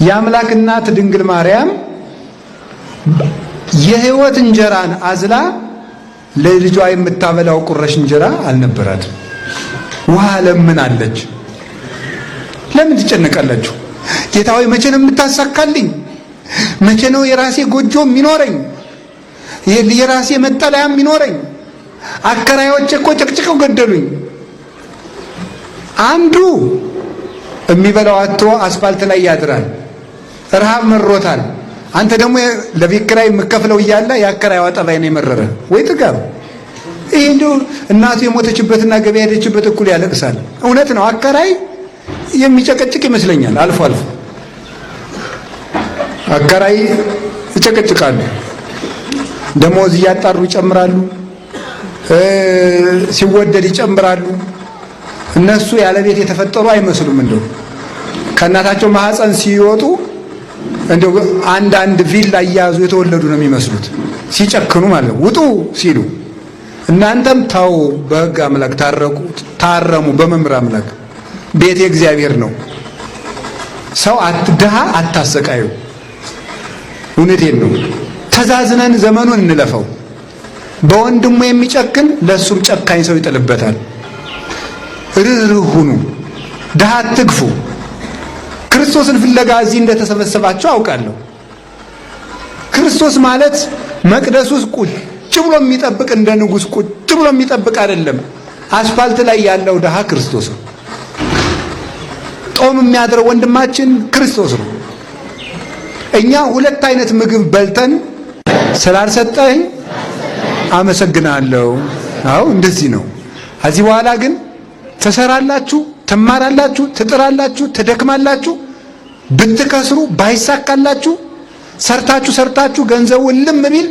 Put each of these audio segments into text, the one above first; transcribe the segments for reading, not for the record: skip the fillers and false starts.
የአምላክ እናት ድንግል ማርያም የሕይወት እንጀራን አዝላ ለልጇ የምታበላው ቁረሽ እንጀራ አልነበራትም። ውሃ ለምናለች። ለምን ትጨነቃላችሁ? ጌታ ሆይ መቼ ነው የምታሳካልኝ? መቼ ነው የራሴ ጎጆ የሚኖረኝ? የራሴ መጠለያ የሚኖረኝ? አከራዮቼ እኮ ጨቅጭቀው ገደሉኝ። አንዱ የሚበላው አጥቶ አስፋልት ላይ ያድራል። ረሃብ መሮታል። አንተ ደግሞ ለቤት ኪራይ የምከፍለው እያለ የአከራይዋ ጠባይ ነው የመረረ። ወይ ጥጋብ! ይሄ እንደው እናቱ የሞተችበትና ገበያ ሄደችበት እኩል ያለቅሳል። እውነት ነው። አከራይ የሚጨቀጭቅ ይመስለኛል። አልፎ አልፎ አከራይ ይጨቀጭቃሉ። ደሞዝ እያጣሩ ይጨምራሉ፣ ሲወደድ ይጨምራሉ። እነሱ ያለ ቤት የተፈጠሩ አይመስሉም። እንደው ከእናታቸው ማህፀን ሲወጡ እንደው አንድ ቪላ እያያዙ የተወለዱ ነው የሚመስሉት፣ ሲጨክኑ ማለት ነው። ውጡ ሲሉ እናንተም ታው በሕግ አምላክ ታረሙ በመምህር አምላክ። ቤት የእግዚአብሔር ነው። ሰው ድሃ አታሰቃዩ። እውነቴን ነው። ተዛዝነን ዘመኑን እንለፈው። በወንድሙ የሚጨክን ለሱም ጨካኝ ሰው ይጥልበታል። ርኅሩህ ሁኑ። ድሃ አትግፉ። ክርስቶስን ፍለጋ እዚህ እንደተሰበሰባችሁ አውቃለሁ። ክርስቶስ ማለት መቅደስ ውስጥ ቁጭ ብሎ የሚጠብቅ እንደ ንጉሥ ቁጭ ብሎ የሚጠብቅ አይደለም። አስፋልት ላይ ያለው ድሃ ክርስቶስ ነው። ጦም የሚያድረው ወንድማችን ክርስቶስ ነው። እኛ ሁለት አይነት ምግብ በልተን ስላልሰጠኝ አመሰግናለሁ። አዎ እንደዚህ ነው። ከዚህ በኋላ ግን ትሰራላችሁ፣ ትማራላችሁ፣ ትጥራላችሁ፣ ትደክማላችሁ። ብትከስሩ ባይሳካላችሁ ሰርታችሁ ገንዘቡን ልም ቢል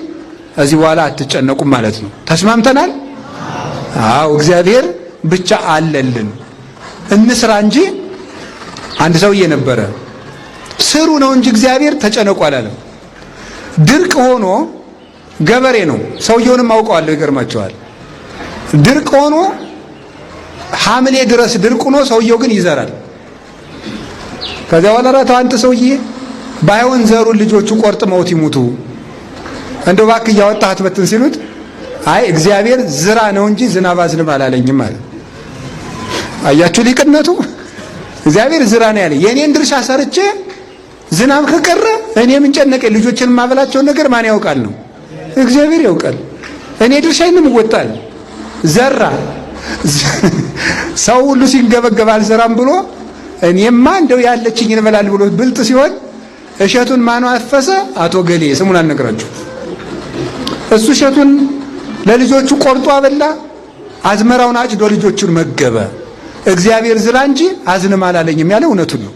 ከዚህ በኋላ አትጨነቁም ማለት ነው። ተስማምተናል? አዎ እግዚአብሔር ብቻ አለልን። እንስራ እንጂ አንድ ሰውዬ ነበረ፣ ስሩ ነው እንጂ እግዚአብሔር ተጨነቁ አላለም። ድርቅ ሆኖ ገበሬ ነው። ሰውየውንም አውቀዋለሁ። ይገርማቸዋል። ድርቅ ሆኖ ሐምሌ ድረስ ድርቅ ሆኖ ሰውየው ግን ይዘራል። ከዚያ በኋላ ተው አንተ ሰውዬ ባይሆን ዘሩን ልጆቹ ቆርጥመውት ይሙቱ እንደው እባክህ እያወጣህ አትበትን ሲሉት አይ እግዚአብሔር ዝራ ነው እንጂ ዝናብ አዝንብ አላለኝም አለ። አያችሁ ሊቅነቱ። እግዚአብሔር ዝራ ነው ያለ። የኔን ድርሻ ሰርቼ ዝናብ ከቀረ እኔ ምን ጨነቀኝ? ልጆችን ማበላቸውን ነገር ማን ያውቃል ነው? እግዚአብሔር ያውቃል። እኔ ድርሻዬን እወጣል። ዘራ። ሰው ሁሉ ሲንገበገብ አልዘራም ብሎ እኔማ እንደው ያለችኝን እበላለሁ ብሎ ብልጥ ሲሆን እሸቱን ማን አፈሰ? አቶ ገሌ ስሙን አልነግራችሁ። እሱ እሸቱን ለልጆቹ ቆርጦ አበላ፣ አዝመራውን አጭዶ ልጆቹን መገበ። እግዚአብሔር ዝራ እንጂ አዝንም አላለኝም ያለ እውነቱን ነው።